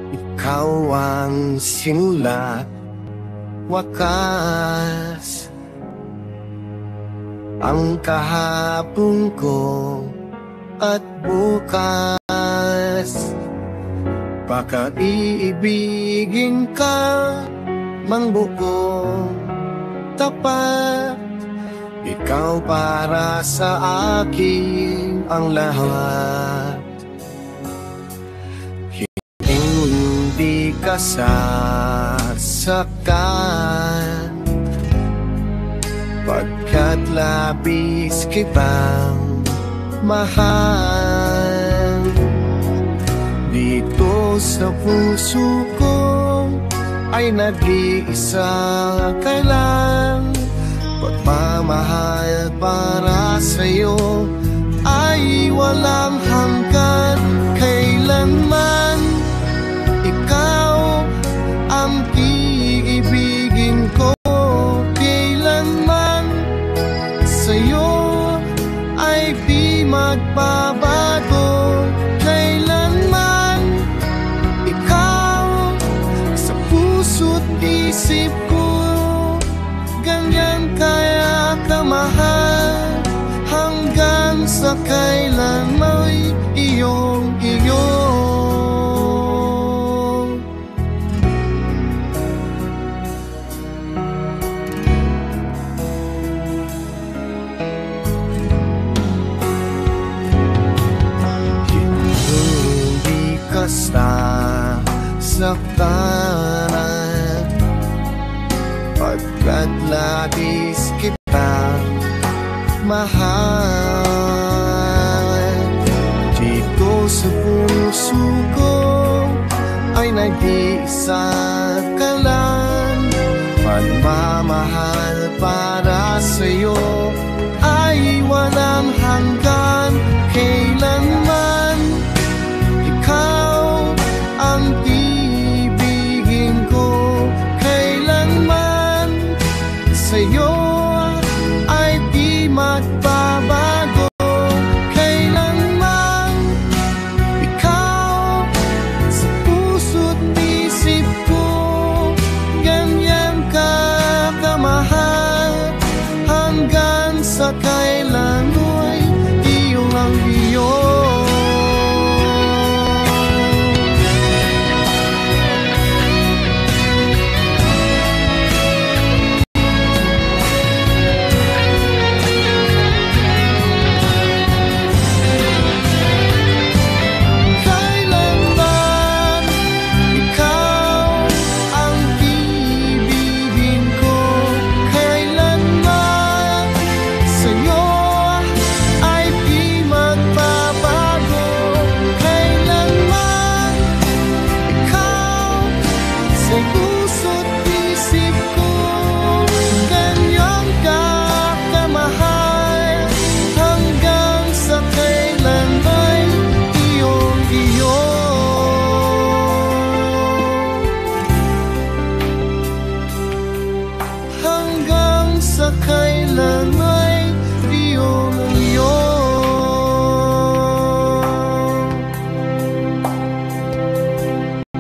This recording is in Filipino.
Ikaw ang sinulat, wakas, ang kahapon ko at bukas. Baka iibigin ka mang buong tapat, ikaw para sa akin ang lahat. Hindi ka sasaktan, pagkat labis kitang mahal. Dito sa puso ko ay nag-iisa ka lang. Pagmamahal para sa'yo ay walang hanggan. Kailanman ikaw ang iibigin ko, kailanman sa'yo ay di magbabago. Kailanman ikaw sa puso't isip ko, ganyan kaya kamahal, hanggang sa kailan mo'y iyong-iyo. Hindi ka sasaktan, pagkat labis kitang mahal. Dito sa puso ko ay nag-iisa ka lang. Pagmamahal